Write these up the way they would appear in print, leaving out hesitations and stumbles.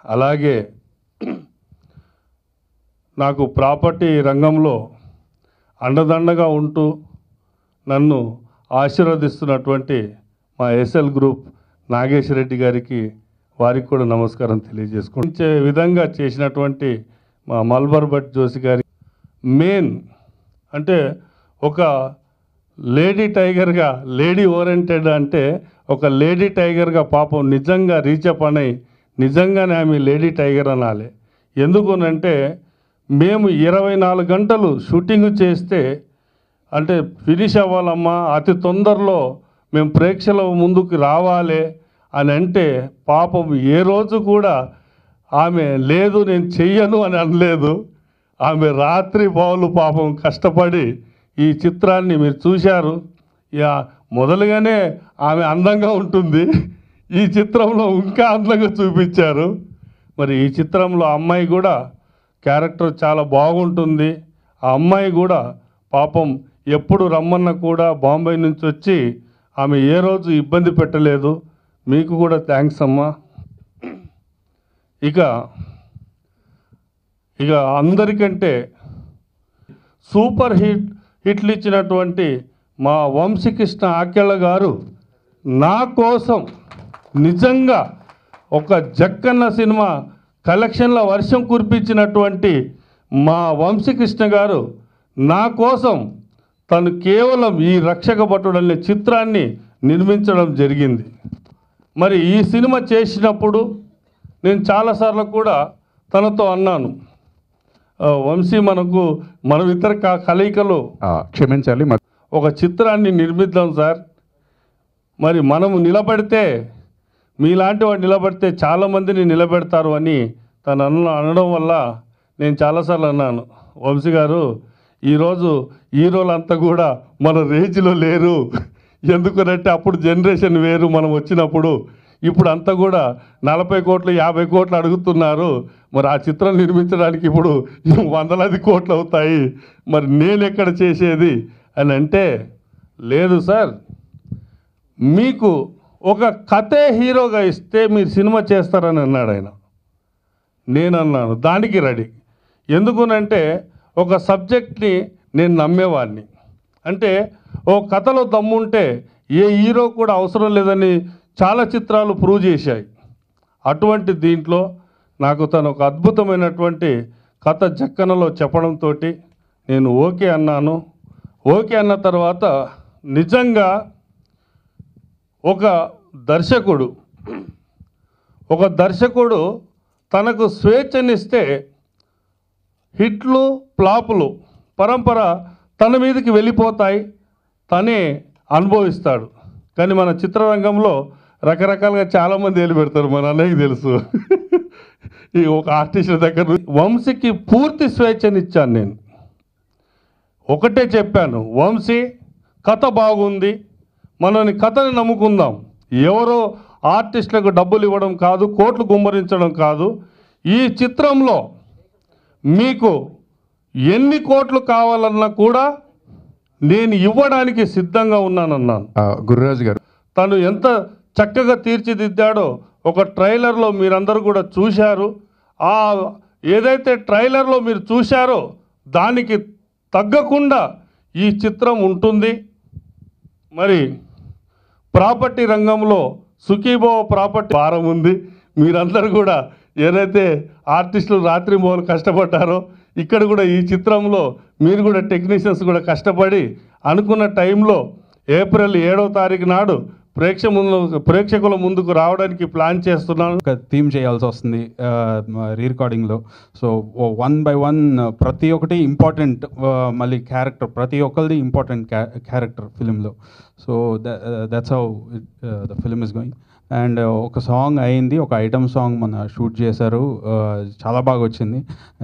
అలాగే నాకు ప్రాపర్టీ రంగంలో అండదండగా ఉంటూ నన్ను ఆశీర్వదిస్తున్నటువంటి మా ఎస్ఎల్ గ్రూప్ నాగేశ్వర రెడ్డి గారికి వారికి కూడా నమస్కారం తెలియజేసుకుంటే విధంగా చేసినటువంటి మా మల్బర్ భట్ జోషి గారి మెయిన్ అంటే ఒక లేడీ టైగర్గా, లేడీ ఓరియంటెడ్ అంటే ఒక లేడీ టైగర్గా పాపం నిజంగా రీచప్ అని నిజంగానే ఆమె లేడీ టైగర్ అనాలి. ఎందుకునంటే మేము 24 గంటలు షూటింగ్ చేస్తే అంటే ఫినిష్ అవ్వాలమ్మా, అతి తొందరలో మేము ప్రేక్షకుల ముందుకు రావాలి అని అంటే పాపం ఏ రోజు కూడా ఆమె లేదు నేను చెయ్యను అని అనలేదు. ఆమె రాత్రి పౌలు పాపం కష్టపడి ఈ చిత్రాన్ని మీరు చూశారు. మొదలుగానే ఆమె అందంగా ఉంటుంది, ఈ చిత్రంలో ఇంకా అందంగా చూపించారు. మరి ఈ చిత్రంలో అమ్మాయి కూడా క్యారెక్టర్ చాలా బాగుంటుంది. ఆ అమ్మాయి కూడా పాపం ఎప్పుడు రమ్మన్న కూడా బాంబే నుంచి వచ్చి ఆమె ఏ రోజు ఇబ్బంది పెట్టలేదు. మీకు కూడా థ్యాంక్స్ అమ్మా. ఇక అందరికంటే సూపర్ హిట్లు ఇచ్చినటువంటి మా వంశీకృష్ణ ఆకెళ్ళ గారు నా కోసం నిజంగా ఒక జక్కన్న సినిమా కలెక్షన్ల వర్షం కురిపించినటువంటి మా వంశీకృష్ణ గారు నా కోసం తను కేవలం ఈ రక్షక భటుడు అనే చిత్రాన్ని నిర్మించడం జరిగింది. మరి ఈ సినిమా చేసినప్పుడు నేను చాలాసార్లు కూడా తనతో అన్నాను, వంశీ మనం ఇద్దరు కలయికలు క్షమించాలి, ఒక చిత్రాన్ని నిర్మిద్దాం సార్. మరి మనము నిలబడితే మీలాంటి వాడు నిలబడితే చాలామందిని నిలబెడతారు అని తను అనడం వల్ల నేను చాలాసార్లు అన్నాను, వంశీ గారు ఈరోజు హీరోలంతా కూడా మన రేంజ్లో లేరు. ఎందుకనంటే అప్పుడు జనరేషన్ వేరు మనం వచ్చినప్పుడు. ఇప్పుడు అంతా కూడా 40 కోట్లు 50 కోట్లు అడుగుతున్నారు. మరి ఆ చిత్రం నిర్మించడానికి ఇప్పుడు 100 కోట్లు అవుతాయి. మరి నేను ఎక్కడ చేసేది అని అంటే, లేదు సార్, మీకు ఒక కథే హీరోగా ఇస్తే మీరు సినిమా చేస్తారని అన్నాడు ఆయన. నేను అన్నాను దానికి రెడీ. ఎందుకునంటే ఒక సబ్జెక్ట్ని నేను నమ్మేవాడిని. అంటే ఓ కథలో దమ్ముంటే ఏ హీరో కూడా అవసరం లేదని చాలా చిత్రాలు ప్రూవ్ చేశాయి. అటువంటి దీంట్లో నాకు తను ఒక అద్భుతమైనటువంటి కథ జక్కనలో చెప్పడంతో నేను ఓకే అన్నాను. ఓకే అన్న తర్వాత నిజంగా ఒక దర్శకుడు తనకు స్వేచ్ఛనిస్తే హిట్లు ఫ్లాపులు పరంపర తన మీదకి వెళ్ళిపోతాయి, తనే అనుభవిస్తాడు. కానీ మన చిత్రరంగంలో రకరకాలుగా చాలామంది వెళ్ళి పెడతారు, మన అన్నయ్యకి తెలుసు. ఈ ఒక ఆర్టిస్టుల దగ్గర వంశీకి పూర్తి స్వేచ్ఛనిచ్చాను. నేను ఒకటే చెప్పాను, వంశీ కథ బాగుంది, మనని కథని నమ్ముకుందాం. ఎవరో ఆర్టిస్టులకు డబ్బులు ఇవ్వడం కాదు, కోట్లు గుమ్మరించడం కాదు. ఈ చిత్రంలో మీకు ఎన్ని కోట్లు కావాలన్నా కూడా నేను ఇవ్వడానికి సిద్ధంగా ఉన్నానన్నాను. గురురాజు గారు తను ఎంత చక్కగా తీర్చిదిద్దాడో ఒక ట్రైలర్లో మీరందరూ కూడా చూశారు. ఏదైతే ట్రైలర్లో మీరు చూశారో దానికి తగ్గకుండా ఈ చిత్రం ఉంటుంది. మరి ప్రాపర్టీ రంగంలో సుఖీభవ ప్రాపర్టీ భారం ఉంది. మీరందరూ కూడా ఏదైతే ఆర్టిస్టులు రాత్రి మొదలు కష్టపడ్డారో ఇక్కడ కూడా ఈ చిత్రంలో మీరు కూడా టెక్నీషియన్స్ కూడా కష్టపడి అనుకున్న టైంలో ఏప్రిల్ 7వ తారీఖు నాడు ప్రేక్షకుల ముందుకు రావడానికి ప్లాన్ చేస్తున్నాను. ఒక థీమ్ చేయాల్సి వస్తుంది రీరికార్డింగ్లో. సో 1 by 1 ప్రతి ఒక్కటి ఇంపార్టెంట్, మళ్ళీ క్యారెక్టర్ ప్రతి ఒక్కరిది ఇంపార్టెంట్ క్యారెక్టర్ ఫిలింలో. So that's how the film is going. And ఒక సాంగ్ అయింది, ఒక ఐటమ్ సాంగ్ మన షూట్ చేశారు, చాలా బాగా వచ్చింది.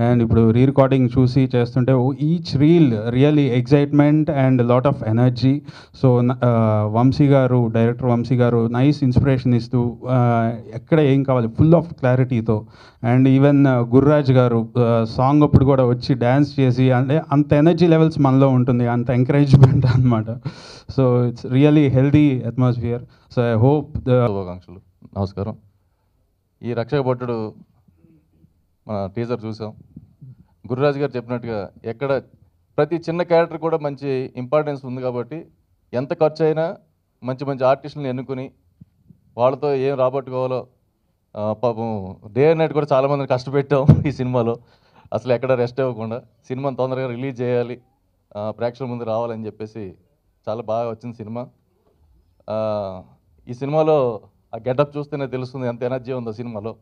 అండ్ ఇప్పుడు రీరికార్డింగ్ చూసి చేస్తుంటే each reel really excitement and lot of energy. So Vamsi గారు, డైరెక్టర్ వంశీ గారు నైస్ ఇన్స్పిరేషన్ ఇస్తూ ఎక్కడ ఏం కావాలి ఫుల్ ఆఫ్ క్లారిటీతో. అండ్ ఈవెన్ గుర్రాజ్ గారు సాంగ్ అప్పుడు కూడా వచ్చి డ్యాన్స్ చేసి, అంటే అంత ఎనర్జీ లెవెల్స్ మనలో ఉంటుంది, అంత ఎంకరేజ్మెంట్ అనమాట. So it's really healthy atmosphere. So I hope శుభాకాంక్షలు. నమస్కారం. ఈ రక్షక భటుడు మన టీజర్ చూసాం. గురురాజ్ గారు చెప్పినట్టుగా ఎక్కడ ప్రతి చిన్న క్యారెక్టర్ కూడా మంచి ఇంపార్టెన్స్ ఉంది కాబట్టి ఎంత ఖర్చు అయినా మంచి మంచి ఆర్టిస్టులను ఎన్నుకుని వాళ్ళతో ఏం రాబట్టుకోవాలో పాపం డే అండ్ నైట్ కూడా చాలామందిని కష్టపెట్టాం ఈ సినిమాలో. అసలు ఎక్కడ రెస్ట్ ఇవ్వకుండా సినిమాని తొందరగా రిలీజ్ చేయాలి, ప్రేక్షకుల ముందు రావాలని చెప్పేసి చాలా బాగా వచ్చింది సినిమా. ఈ సినిమాలో ఆ గెటప్ చూస్తేనే తెలుస్తుంది ఎంత ఎనర్జీ ఉందో సినిమాలో.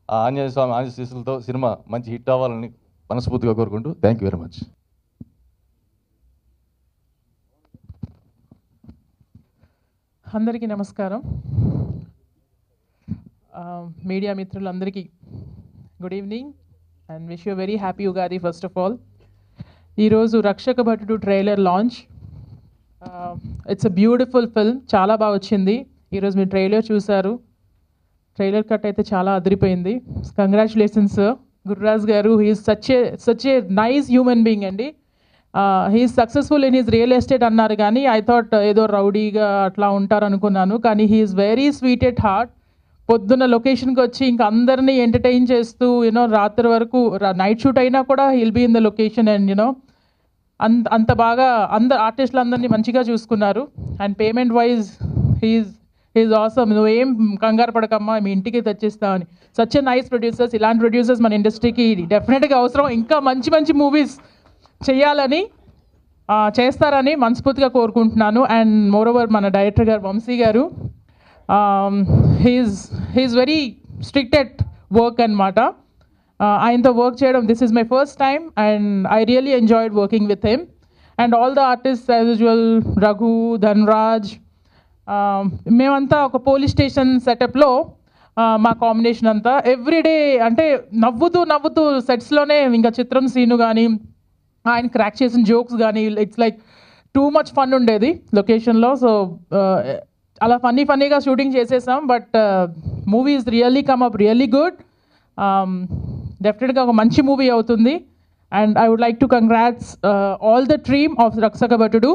ఆ ఆంజనేయ స్వామి ఆశీస్సులతో సినిమా మంచి హిట్ అవ్వాలని మనస్ఫూర్తిగా కోరుకుంటూ థ్యాంక్ యూ వెరీ మచ్. అందరికీ నమస్కారం. మీడియా మిత్రులందరికీ good evening and wish you very happy Ugadi. First of all, ఈరోజు Rakshaka Bhatudu trailer launch. It's a beautiful film, చాలా బాగా వచ్చింది. ఈరోజు మీరు ట్రైలర్ చూశారు, ట్రైలర్ కట్ అయితే చాలా అదిరిపోయింది. Congratulations Gururaj garu. He's such a nice human being అండి. He's successful in his real estate అన్నారు కానీ ఐ థాట్ ఏదో రౌడీగా అట్లా ఉంటారు అనుకున్నాను, కానీ he's very sweet at heart. పొద్దున్న లొకేషన్కి వచ్చి ఇంకా అందరినీ ఎంటర్టైన్ చేస్తూ యూనో రాత్రి వరకు నైట్ షూట్ అయినా కూడా he'll be in the location and you know అంత బాగా అందరు ఆర్టిస్టులు అందరినీ మంచిగా చూసుకున్నారు. And payment wise he's awesome. నువ్వేం కంగారు పడకమ్మా, మీ ఇంటికి తెచ్చిస్తా అని. Such a nice producers. ఇలాంటి ప్రొడ్యూసర్స్ మన ఇండస్ట్రీకి డెఫినెట్గా అవసరం. ఇంకా మంచి మంచి మూవీస్ చేయాలని చేస్తారని మనస్ఫూర్తిగా కోరుకుంటున్నాను. అండ్ మోరోవర్ మన డైరెక్టర్ గారు వంశీ గారు, he's very strict at work అనమాట. ఆయనతో వర్క్ చేయడం this is my first time and I really enjoyed working with him. And all the artist as usual, Raghu, Dhanraj, మేమంతా ఒక పోలీస్ స్టేషన్ సెటప్లో మా కాంబినేషన్ అంతా ఎవ్రీడే అంటే నవ్వుతూ సెట్స్లోనే ఇంకా చిత్రం సీను కానీ ఆయన క్రాక్ చేసిన జోక్స్ కానీ it's like too much fun ఉండేది లొకేషన్లో. సో అలా ఫన్నీగా షూటింగ్ చేసేసాం. But movie is really come up really good. డెఫినెట్గా ఒక మంచి మూవీ అవుతుంది. And I would like to congrats all the team of Rakshaka Bhatudu.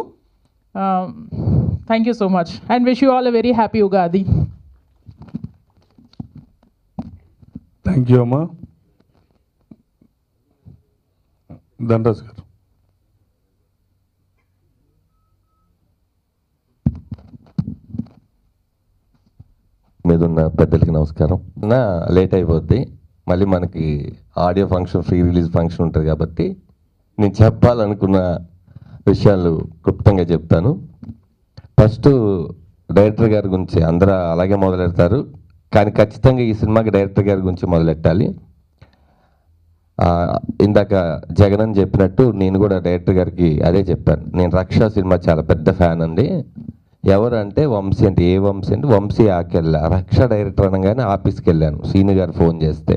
Thank you so much and wish you all a very happy Ugadi. Thank you అమ్మా. ధనరాజ్ గారు. మీదున్న పెద్దలకి నమస్కారం. Late అయిపోద్ది, మళ్ళీ మనకి audio function, free release function ఉంటుంది కాబట్టి నేను చెప్పాలనుకున్న విషయాలు క్లుప్తంగా చెప్తాను. ఫస్ట్ డైరెక్టర్ గారి గురించి అందరూ అలాగే మొదలెడతారు, కానీ ఖచ్చితంగా ఈ సినిమాకి డైరెక్టర్ గారి గురించి మొదలెట్టాలి. ఇందాక జగన్ అని చెప్పినట్టు నేను కూడా డైరెక్టర్ గారికి అదే చెప్పాను. నేను రక్ష సినిమా చాలా పెద్ద ఫ్యాన్ అండి. ఎవరు అంటే వంశీ, అంటే ఏ వంశీ అంటే వంశీ ఆకెళ్ళా. రక్ష డైరెక్టర్ అనగానే ఆఫీస్కి వెళ్ళాను. సీను గారు ఫోన్ చేస్తే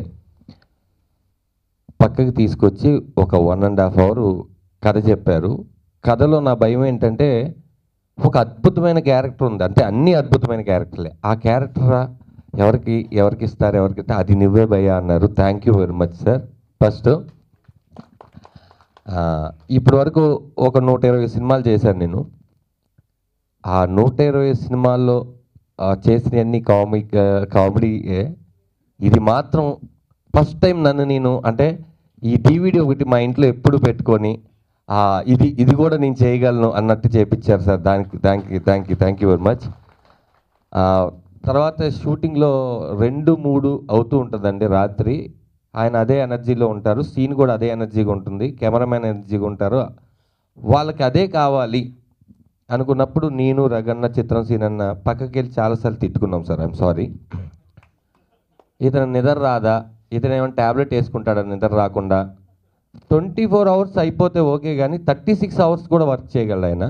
పక్కకి తీసుకొచ్చి ఒక 1.5 hour కథ చెప్పారు. కథలో నా భయం ఏంటంటే ఒక అద్భుతమైన క్యారెక్టర్ ఉంది, అంటే అన్ని అద్భుతమైన క్యారెక్టర్లే. ఆ క్యారెక్టర్ ఎవరికి ఇస్తారు, ఎవరికి అది నువ్వే భయ్యా అన్నారు. Thank you very much sir. First ఇప్పటి వరకు ఒక 120 సినిమాలు చేశాను నేను. ఆ 120 సినిమాల్లో చేసినవన్నీ కామెడీ. ఇది మాత్రం ఫస్ట్ టైం నేను అంటే ఈ DVD ఒకటి మా ఇంట్లో ఎప్పుడు పెట్టుకొని ఇది కూడా నేను చేయగలను అన్నట్టు చేపించారు sir. Thank you very much. తర్వాత షూటింగ్లో 2-3 అవుతూ ఉంటుందండి రాత్రి. ఆయన అదే ఎనర్జీలో ఉంటారు, సీన్ కూడా అదే ఎనర్జీగా ఉంటుంది, కెమెరామెన్ ఎనర్జీగా ఉంటారు. వాళ్ళకి అదే కావాలి అనుకున్నప్పుడు నేను, రగన్న, చిత్రం సీన్ అన్న పక్కకి వెళ్ళి చాలాసార్లు తిట్టుకున్నాం సార్. I'm sorry. ఇతను నిద్ర రాదా, ఇతను ఏమైనా ట్యాబ్లెట్ వేసుకుంటాడా నిద్ర రాకుండా. 24 hours అయిపోతే ఓకే, కానీ 36 hours కూడా వర్క్ చేయగలడు ఆయన.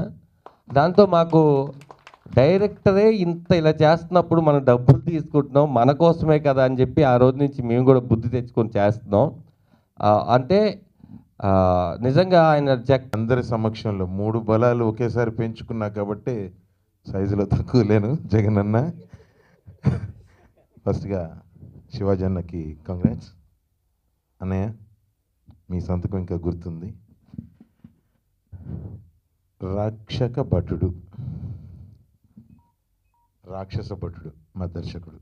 దాంతో మాకు డైరెక్టరే ఇంత ఇలా చేస్తున్నప్పుడు మనం డబ్బులు తీసుకుంటున్నాం, మన కోసమే కదా అని చెప్పి ఆ రోజు నుంచి మేము కూడా బుద్ధి తెచ్చుకొని చేస్తున్నాం. అంటే నిజంగా ఆయన అందరి సమక్షంలో 3 బలాలు ఒకేసారి పెంచుకున్నా కాబట్టి సైజులో తక్కువ లేను జగన్ అన్న. ఫస్ట్గా శివాజీ అన్నకి కంగ్రాట్స్ అన్నయ్య, మీ సంతకం ఇంకా గుర్తుంది. రక్షక భటుడు, రాక్షస భటుడు మా దర్శకుడు.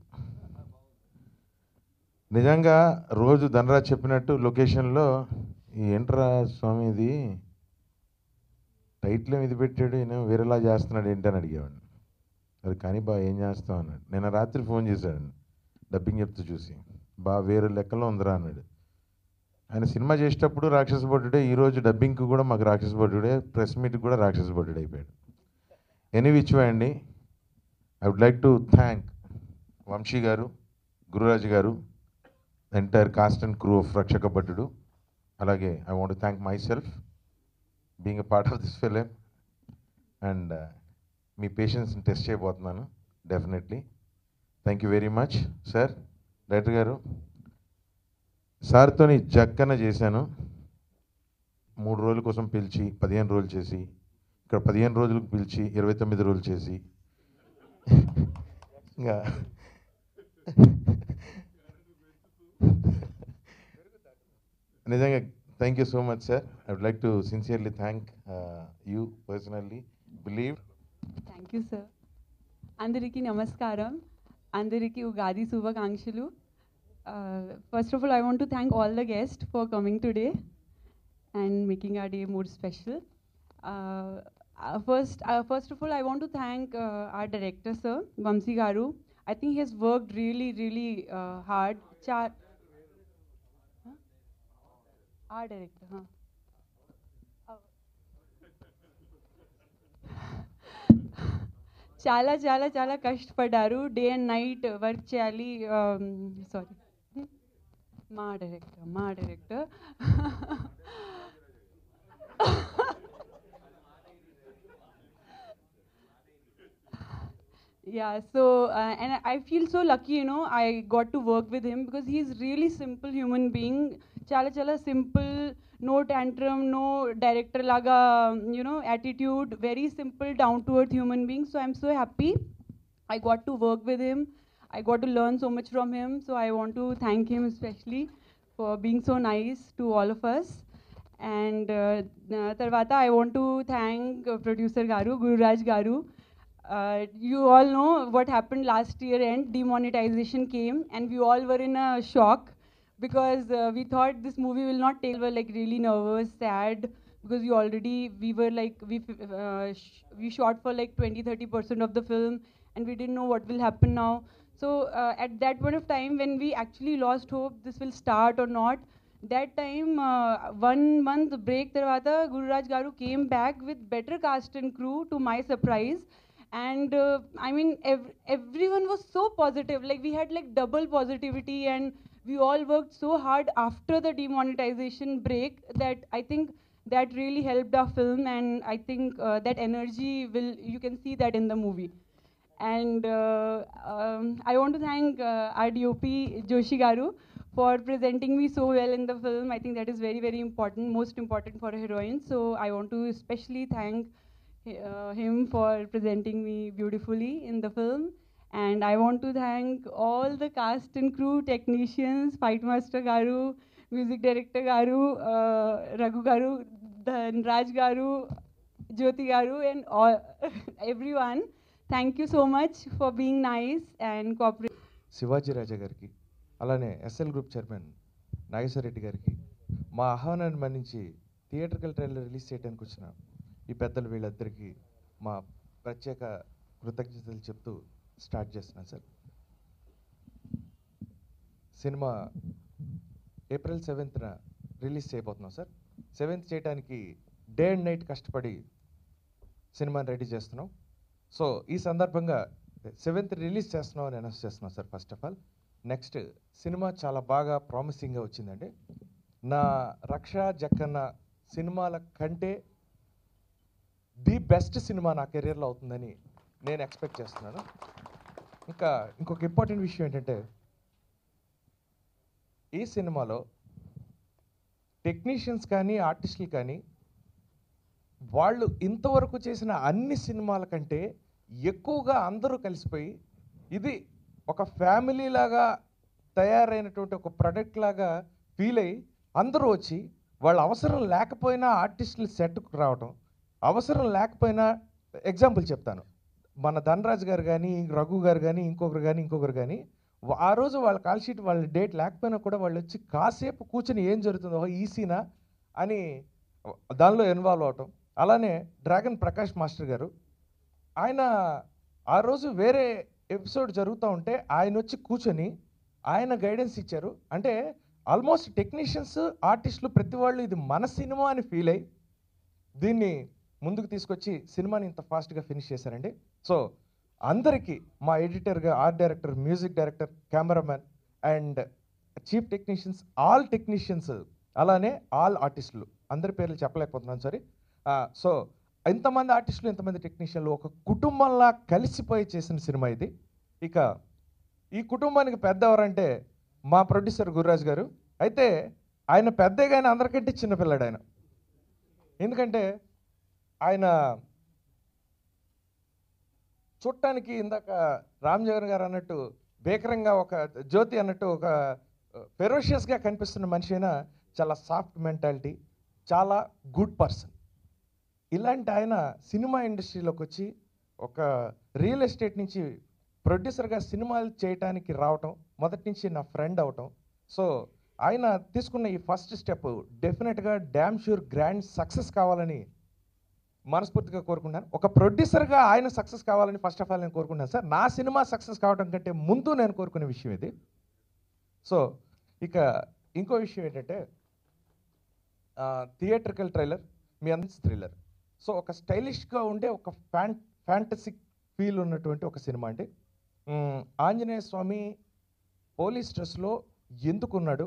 నిజంగా రోజు ధనరాజ్ చెప్పినట్టు లొకేషన్లో ఏంట్రా స్వామి ఇది టైటిల్ ఇది పెట్టాడు, ఈయన వేరేలా చేస్తున్నాడు ఏంటని అడిగేవాడిని. అది కానీ బా ఏం చేస్తావు అన్నాడు. నిన్న రాత్రి ఫోన్ చేశాడు డబ్బింగ్ చెప్తూ చూసి, బా వేరే లెక్కలో ఉందిరా అన్నాడు. ఆయన సినిమా చేసేటప్పుడు రాక్షస భటుడే, ఈరోజు డబ్బింగ్కి కూడా మాకు రాక్షస భటుడే, ప్రెస్ మీట్కి కూడా రాక్షస భటుడే అయిపోయాడు. ఎనీవిచ్వే అండి, I would like to thank Vamsi garu, Gururaj garu, entire cast and crew of Rakshaka Bhatudu. అలాగే I want to thank myself being a part of this film. And మీ పేషెన్స్ని టెస్ట్ చేయబోతున్నాను definitely. Thank you very much sir. Director garu, సార్తోని జక్కన చేశాను. 3 రోజుల కోసం పిలిచి 15 రోజులు చేసి, ఇక్కడ 15 రోజులకు పిలిచి 29 రోజులు చేసి, ఇంకా నిజంగా thank you so much sir. I would like to sincerely thank you personally. Believe. Thank you sir. అందరికీ నమస్కారం, అందరికీ ఉగాది శుభాకాంక్షలు. First of all, I want to thank all the guests for coming today and making our day more special. First of all, I want to thank our director, sir, Vamsi Garu. I think he has worked really hard. Our director, huh? చాలా చాలా చాలా కష్టపడ్డారు. Day and night work చేయాలి. Sorry, మా director yeah, so and I feel so lucky, you know, I got to work with him because he's really simple human being. Chala simple, no tantrum, no director laga, you know, attitude, very simple, down to earth human being. So I'm so happy I got to work with him. I got to learn so much from him. So I want to thank him especially for being so nice to all of us. And tarvata I want to thank producer Garu, Gururaj Garu. You all know what happened last year end, demonetization came and we all were in a shock because we thought this movie will not take. We were like really nervous, sad because we shot for like 20-30% of the film and we didn't know what will happen now. So at that point of time when we actually lost hope this will start or not, that time 1 month break tarvata Gururaj Garu came back with better cast and crew to my surprise. And I mean everyone was so positive, like we had like double positivity and we all worked so hard after the demonetization break that I think that really helped our film. And I think that energy you can see that in the movie. And I want to thank our DOP Joshi Garu for presenting me so well in the film. I think that is very important, most important for a heroine. So I want to especially thank him for presenting me beautifully in the film. And I want to thank all the cast and crew, technicians, fight master Garu, music director Garu, Raghu Garu, Dhanraj Garu, Jyoti Garu, and all everyone. Thank you so much for being nice and cooperative. Shivaji Raja గారికి, అలానే SL group chairman Nageswara Reddy గారికి, మా ఆహ్వానాన్ని మన్నించి theatrical trailer release చేయడానికి వచ్చిన ఈ పెద్దలు వీళ్ళందరికీ మా ప్రత్యేక కృతజ్ఞతలు చెప్తూ స్టార్ట్ చేస్తున్నాను sir. Cinema April 7th release చేయబోతున్నాం సార్. 7th చేయడానికి డే అండ్ నైట్ కష్టపడి సినిమాని రెడీ చేస్తున్నాం. సో ఈ సందర్భంగా 7th రిలీజ్ చేస్తున్నాం అని అనౌన్స్ చేస్తున్నాం sir. First of all next cinema చాలా బాగా ప్రామిసింగ్గా వచ్చిందండి. నా రక్ష జక్కన్న సినిమాల కంటే ది బెస్ట్ సినిమా నా కెరీర్లో అవుతుందని నేను ఎక్స్పెక్ట్ చేస్తున్నాను. ఇంకొక ఇంపార్టెంట్ విషయం ఏంటంటే ఈ సినిమాలో టెక్నీషియన్స్ కానీ ఆర్టిస్టులు కానీ వాళ్ళు ఇంతవరకు చేసిన అన్ని సినిమాల కంటే ఎక్కువగా అందరూ కలిసిపోయి ఇది ఒక ఫ్యామిలీ లాగా తయారైనటువంటి ఒక ప్రొడక్ట్ లాగా ఫీల్ అయ్యి అందరూ వచ్చి వాళ్ళ అవసరం లేకపోయినా ఆర్టిస్టులు సెట్కు రావటం, అవసరం లేకపోయినా ఎగ్జాంపుల్ చెప్తాను, మన ధనరాజ్ గారు కానీ రఘు గారు కానీ ఇంకొకరు కానీ ఆ రోజు వాళ్ళ కాల్ షీట్ వాళ్ళ డేట్ లేకపోయినా కూడా వాళ్ళు వచ్చి కాసేపు కూర్చొని ఏం జరుగుతుందో ఈసీనా అని దానిలో ఇన్వాల్వ్ అవటం. అలానే డ్రాగన్ ప్రకాష్ మాస్టర్ గారు, ఆయన ఆ రోజు వేరే ఎపిసోడ్ జరుగుతూ ఉంటే ఆయన వచ్చి కూర్చొని ఆయన గైడెన్స్ ఇచ్చారు. అంటే ఆల్మోస్ట్ టెక్నీషియన్స్, ఆర్టిస్టులు ప్రతి వాళ్ళు ఇది మన సినిమా అని ఫీల్ అయ్యి దీన్ని ముందుకు తీసుకొచ్చి సినిమాని ఇంత ఫాస్ట్గా ఫినిష్ చేశారండి. సో అందరికీ మా ఎడిటర్గా, art director, music director, cameraman and chief technicians, all technicians, అలానే ఆల్ ఆర్టిస్టులు, అందరి పేర్లు చెప్పలేకపోతున్నాను సారీ. సో ఇంతమంది ఆర్టిస్టులు, ఇంతమంది టెక్నీషియన్లు ఒక కుటుంబంలా కలిసిపోయి చేసిన సినిమా ఇది. ఇక ఈ కుటుంబానికి పెద్ద ఎవరంటే మా ప్రొడ్యూసర్ గురురాజ్ గారు. అయితే ఆయన పెద్దగా, ఆయన అందరికంటే చిన్నపిల్లాడు ఆయన. ఎందుకంటే ఆయన చూడటానికి ఇందాక రామ్ జగన్ గారు అన్నట్టు భీకరంగా, ఒక జ్యోతి అన్నట్టు ఒక ఫెరోషియస్గా కనిపిస్తున్న మనిషి అయినా చాలా సాఫ్ట్ మెంటాలిటీ, చాలా గుడ్ పర్సన్. ఇలాంటి ఆయన సినిమా ఇండస్ట్రీలోకి వచ్చి ఒక రియల్ ఎస్టేట్ నుంచి ప్రొడ్యూసర్గా సినిమాలు చేయడానికి రావటం, మొదటి నుంచి నా ఫ్రెండ్ అవటం. సో ఆయన తీసుకున్న ఈ ఫస్ట్ స్టెప్ డెఫినెట్గా డ్యామ్ షూర్ గ్రాండ్ సక్సెస్ కావాలని మనస్ఫూర్తిగా కోరుకుంటున్నాను. ఒక ప్రొడ్యూసర్గా ఆయన సక్సెస్ కావాలని ఫస్ట్ ఆఫ్ ఆల్ నేను కోరుకుంటున్నాను సార్. నా సినిమా సక్సెస్ కావడం కంటే ముందు నేను కోరుకునే విషయం ఇది. సో ఇక ఇంకో విషయం ఏంటంటే థియేట్రికల్ ట్రైలర్, మీ అందరి థ్రిల్లర్. సో ఒక స్టైలిష్గా ఉండే ఒక ఫ్యాంటసిక్ ఫీల్ ఉన్నటువంటి ఒక సినిమా అండి. ఆంజనేయ స్వామి పోలీస్ డ్రెస్లో ఎందుకున్నాడు,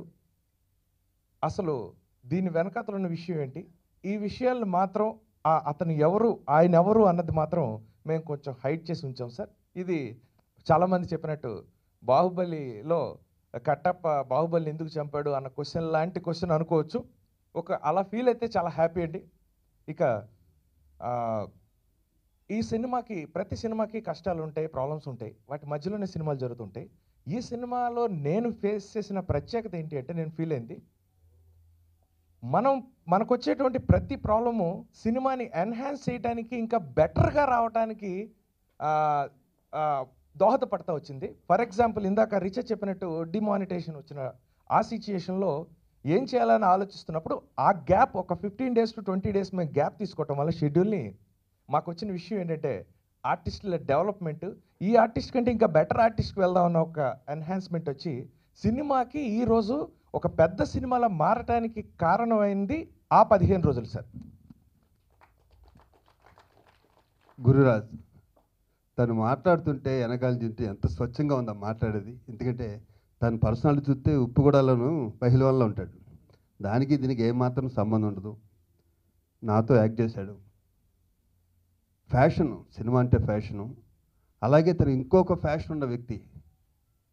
అసలు దీని వెనకాతలు ఉన్న విషయం ఏంటి, ఈ విషయాలను మాత్రం అతను ఎవరు, ఆయన ఎవరు అన్నది మాత్రం మేము కొంచెం హైడ్ చేసి ఉంచాం సార్. ఇది చాలామంది చెప్పినట్టు బాహుబలిలో కట్టప్ప బాహుబలి ఎందుకు చంపాడు అన్న క్వశ్చన్ లాంటి క్వశ్చన్ అనుకోవచ్చు. అలా ఫీల్ అయితే చాలా హ్యాపీ అండి. ఇక ఈ సినిమాకి, ప్రతి సినిమాకి కష్టాలు ఉంటాయి, ప్రాబ్లమ్స్ ఉంటాయి, వాటి మధ్యలోనే సినిమాలు జరుగుతుంటాయి. ఈ సినిమాలో నేను ఫేస్ చేసిన ప్రత్యేకత ఏంటి అంటే, నేను ఫీల్ అయింది, మనకు వచ్చేటువంటి ప్రతి ప్రాబ్లము సినిమాని ఎన్హాన్స్ చేయడానికి, ఇంకా బెటర్గా రావడానికి దోహదపడతా వచ్చింది. ఫర్ ఎగ్జాంపుల్ ఇందాక రిచర్డ్ చెప్పినట్టు డిమానిటైజేషన్ వచ్చిన ఆ సిచ్యుయేషన్లో ఏం చేయాలని ఆలోచిస్తున్నప్పుడు ఆ గ్యాప్ ఒక 15 days to 20 days మేము గ్యాప్ తీసుకోవటం వల్ల షెడ్యూల్ని, మాకు వచ్చిన విషయం ఏంటంటే ఆర్టిస్టుల డెవలప్మెంట్, ఈ ఆర్టిస్ట్ కంటే ఇంకా బెటర్ ఆర్టిస్ట్కి వెళ్దామన్న ఒక ఎన్హాన్స్మెంట్ వచ్చి సినిమాకి ఈరోజు ఒక పెద్ద సినిమాలో మారటానికి కారణమైంది ఆ 15 రోజులు సార్. గురురాజ్ తను మాట్లాడుతుంటే వెనకాల చూస్తే ఎంత స్వచ్ఛంగా ఉందా మాట్లాడేది. ఎందుకంటే తన పర్సనాలిటీ చూస్తే ఉప్పుగూడలోను పహిల్వాన్లో ఉంటాడు. దానికి దీనికి ఏమాత్రం సంబంధం ఉండదు. నాతో యాక్ట్ చేశాడు. ఫ్యాషను, సినిమా అంటే ఫ్యాషను. అలాగే తను ఇంకొక ఫ్యాషన్ ఉన్న వ్యక్తి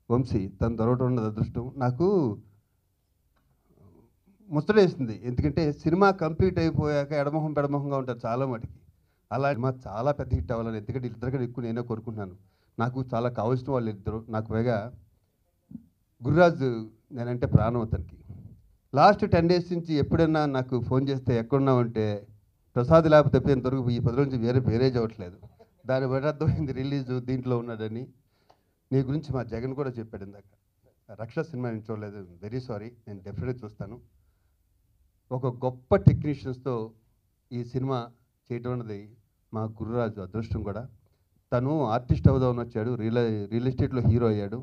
వంశీ, తను దొరకటం ఉన్నది అదృష్టం. నాకు ముచ్చటేసింది, ఎందుకంటే సినిమా కంప్లీట్ అయిపోయాక ఎడమొహం పెడమొహంగా ఉంటారు చాలా మటుకి. అలా సినిమా చాలా పెద్ద హిట్ అవ్వాలని, ఎందుకంటే ఇద్దరికంటే ఎక్కువ నేనే కోరుకుంటున్నాను. నాకు చాలా కావాల్సిన వాళ్ళు ఇద్దరు. నాకు పైగా గురురాజు నేనంటే ప్రాణం అతనికి. లాస్ట్ 10 days నుంచి ఎప్పుడైనా నాకు ఫోన్ చేస్తే ఎక్కడున్నామంటే ప్రసాద్ ల్యాబ్ తప్పినంతవరకు ఈ 10 రోజుల నుంచి వేరే చదవట్లేదు. దాని బట్టి అర్థమైంది రిలీజు దీంట్లో ఉన్నాడని. నీ గురించి మా జగన్ కూడా చెప్పాడు ఇందాక. రక్ష సినిమా నేను చూడలేదు, వెరీ సారీ, నేను డెఫినెట్గా చూస్తాను. ఒక గొప్ప టెక్నీషియన్స్తో ఈ సినిమా చేయటం అన్నది మా గురురాజు అదృష్టం కూడా. తను ఆర్టిస్ట్ అవుదామని వచ్చాడు, రియల్ ఎస్టేట్లో హీరో అయ్యాడు.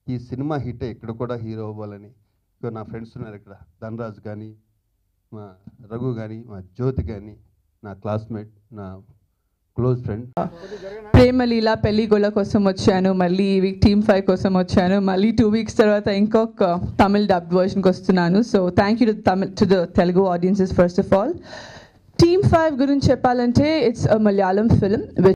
ఈ సినిమా హిట్ ఇక్కడ కూడా హీరో అవ్వాలని. ఇక నా ఫ్రెండ్స్ ఉన్నారు ఇక్కడ, ధనరాజు కానీ, మా రఘు కానీ, మా జ్యోతి కానీ, నా క్లాస్మేట్, నా క్లోజ్ ఫ్రెండ్. ప్రేమలీల పెళ్లిగోళ కోసం వచ్చాను, మళ్ళీ ఈ వీక్ Team 5 కోసం వచ్చాను, మళ్ళీ 2 weeks తర్వాత ఇంకొక తమిళ్ డబ్డ్ వర్షన్కి వస్తున్నాను. So thank you to the Telugu audiences first of all. Team 5 గురించి చెప్పాలంటే ఇట్స్ అ మలయాళం ఫిల్మ్